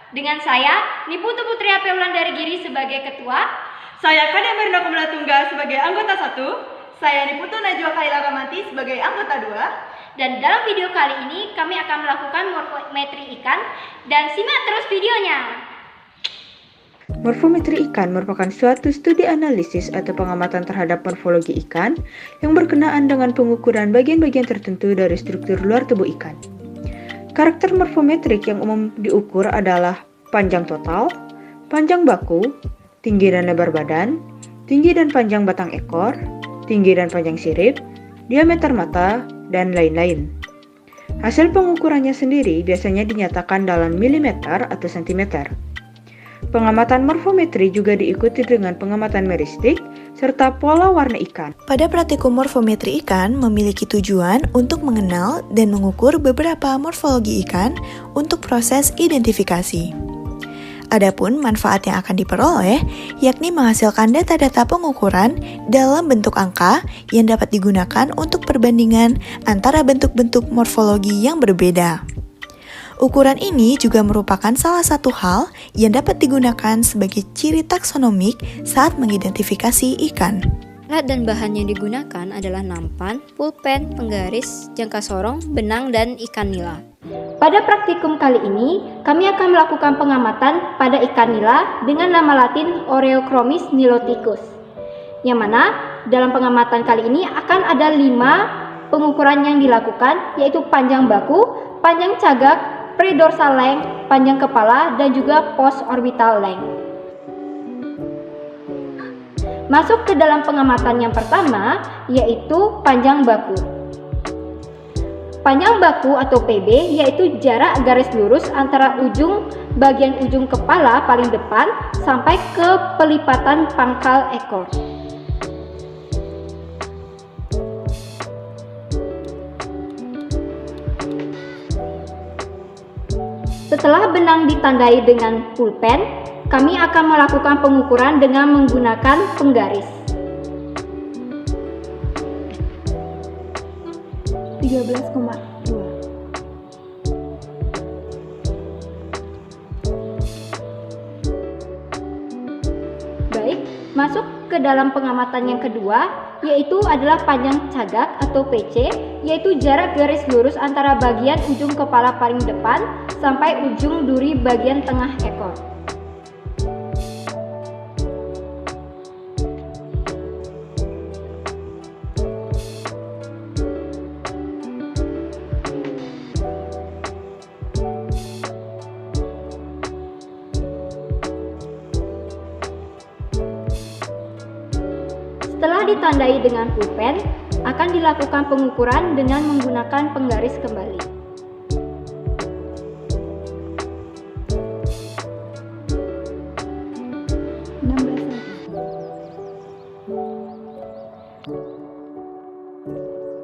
Dengan saya, Niputu Putri Ape Wulandari Giri sebagai ketua. Saya Kade Merina Kumala Tunggal sebagai anggota 1. Saya Niputu Najwa Kaila Kamati sebagai anggota 2. Dan dalam video kali ini kami akan melakukan morfometri ikan. Dan simak terus videonya. Morfometri ikan merupakan suatu studi analisis atau pengamatan terhadap morfologi ikan yang berkenaan dengan pengukuran bagian-bagian tertentu dari struktur luar tubuh ikan. Karakter morfometrik yang umum diukur adalah panjang total, panjang baku, tinggi dan lebar badan, tinggi dan panjang batang ekor, tinggi dan panjang sirip, diameter mata, dan lain-lain. Hasil pengukurannya sendiri biasanya dinyatakan dalam milimeter atau sentimeter. Pengamatan morfometri juga diikuti dengan pengamatan meristik serta pola warna ikan. Pada praktikum morfometri ikan memiliki tujuan untuk mengenal dan mengukur beberapa morfologi ikan untuk proses identifikasi. Adapun manfaat yang akan diperoleh yakni menghasilkan data-data pengukuran dalam bentuk angka yang dapat digunakan untuk perbandingan antara bentuk-bentuk morfologi yang berbeda. Ukuran ini juga merupakan salah satu hal yang dapat digunakan sebagai ciri taksonomik saat mengidentifikasi ikan. Alat dan bahan yang digunakan adalah nampan, pulpen, penggaris, jangka sorong, benang, dan ikan nila. Pada praktikum kali ini, kami akan melakukan pengamatan pada ikan nila dengan nama latin Oreochromis niloticus. Yang mana dalam pengamatan kali ini akan ada 5 pengukuran yang dilakukan, yaitu panjang baku, panjang cagak, predorsal length, panjang kepala, dan juga post-orbital length. Masuk ke dalam pengamatan yang pertama, yaitu panjang baku. Panjang baku atau PB yaitu jarak garis lurus antara bagian ujung kepala paling depan sampai ke pelipatan pangkal ekor. Setelah benang ditandai dengan pulpen, kami akan melakukan pengukuran dengan menggunakan penggaris. 13,2. Baik, masuk ke dalam pengamatan yang kedua, yaitu adalah panjang cagak atau PC, yaitu jarak garis lurus antara bagian ujung kepala paling depan sampai ujung duri bagian tengah ekor. Setelah ditandai dengan pulpen, akan dilakukan pengukuran dengan menggunakan penggaris kembali.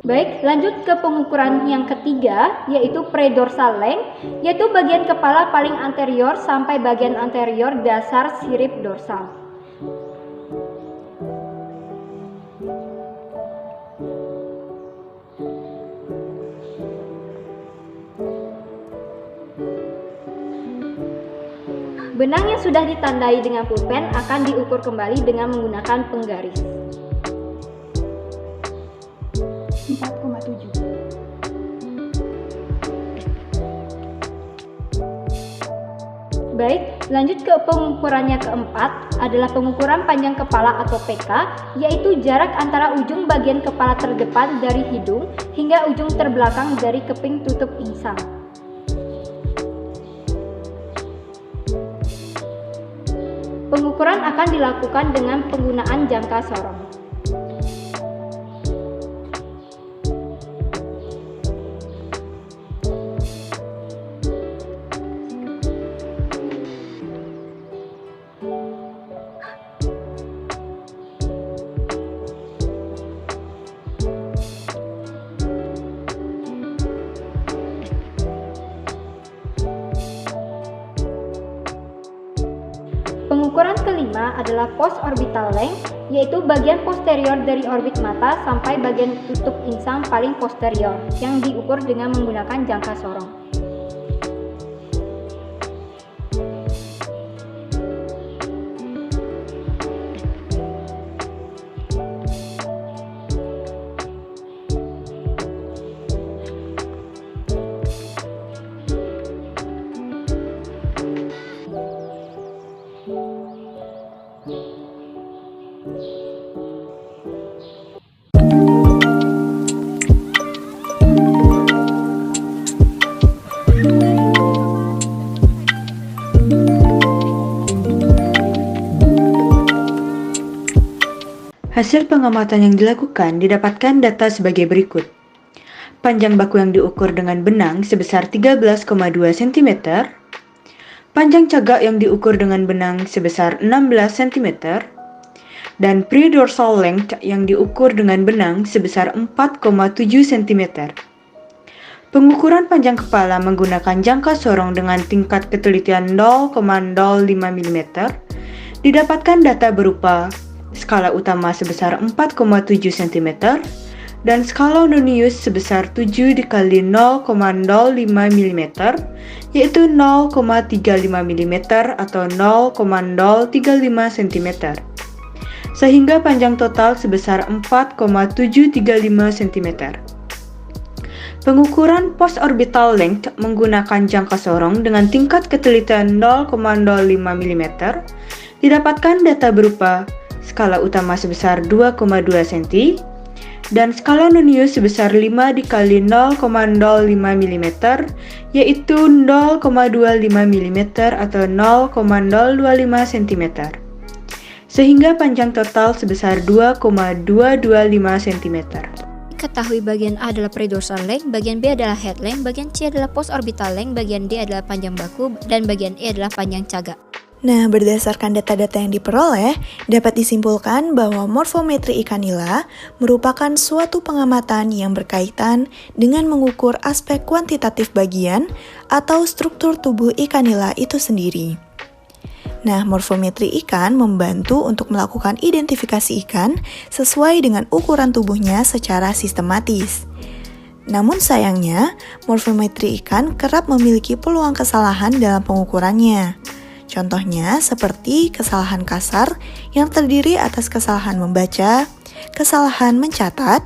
Baik, lanjut ke pengukuran yang ketiga, yaitu predorsal length, yaitu bagian kepala paling anterior sampai bagian anterior dasar sirip dorsal. Benang yang sudah ditandai dengan pulpen akan diukur kembali dengan menggunakan penggaris. 4,7. Baik, lanjut ke pengukurannya keempat adalah pengukuran panjang kepala atau PK, yaitu jarak antara ujung bagian kepala terdepan dari hidung hingga ujung terbelakang dari keping tutup insang. Pengukuran akan dilakukan dengan penggunaan jangka sorong. Pengukuran kelima adalah post-orbital length, yaitu bagian posterior dari orbit mata sampai bagian tutup insang paling posterior, yang diukur dengan menggunakan jangka sorong. Hasil pengamatan yang dilakukan didapatkan data sebagai berikut. Panjang baku yang diukur dengan benang sebesar 13,2 cm, panjang cagak yang diukur dengan benang sebesar 16 cm, dan pre-dorsal length yang diukur dengan benang sebesar 4,7 cm. Pengukuran panjang kepala menggunakan jangka sorong dengan tingkat ketelitian 0,05 mm didapatkan data berupa skala utama sebesar 4,7 cm dan skala Nonius sebesar 7 dikali 0,05 mm yaitu 0,35 mm atau 0,035 cm sehingga panjang total sebesar 4,735 cm. Pengukuran post-orbital length menggunakan jangka sorong dengan tingkat ketelitian 0,05 mm didapatkan data berupa skala utama sebesar 2,2 cm dan skala Nonius sebesar 5 dikali 0,05 mm yaitu 0,25 mm atau 0,025 cm sehingga panjang total sebesar 2,225 cm. Ketahui bagian A adalah pre-dorsal length, bagian B adalah head length, bagian C adalah post-orbital length, bagian D adalah panjang baku, dan bagian E adalah panjang cagak. Nah, berdasarkan data-data yang diperoleh, dapat disimpulkan bahwa morfometri ikan nila merupakan suatu pengamatan yang berkaitan dengan mengukur aspek kuantitatif bagian atau struktur tubuh ikan nila itu sendiri. Nah, morfometri ikan membantu untuk melakukan identifikasi ikan sesuai dengan ukuran tubuhnya secara sistematis. Namun sayangnya, morfometri ikan kerap memiliki peluang kesalahan dalam pengukurannya. Contohnya seperti kesalahan kasar yang terdiri atas kesalahan membaca, kesalahan mencatat,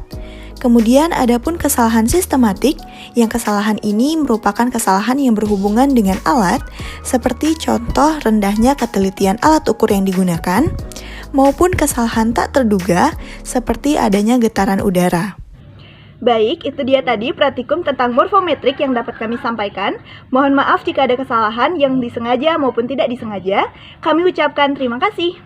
kemudian ada pun kesalahan sistematik yang kesalahan ini merupakan kesalahan yang berhubungan dengan alat seperti contoh rendahnya ketelitian alat ukur yang digunakan maupun kesalahan tak terduga seperti adanya getaran udara. Baik, itu dia tadi praktikum tentang morfometrik yang dapat kami sampaikan. Mohon maaf jika ada kesalahan yang disengaja maupun tidak disengaja. Kami ucapkan terima kasih.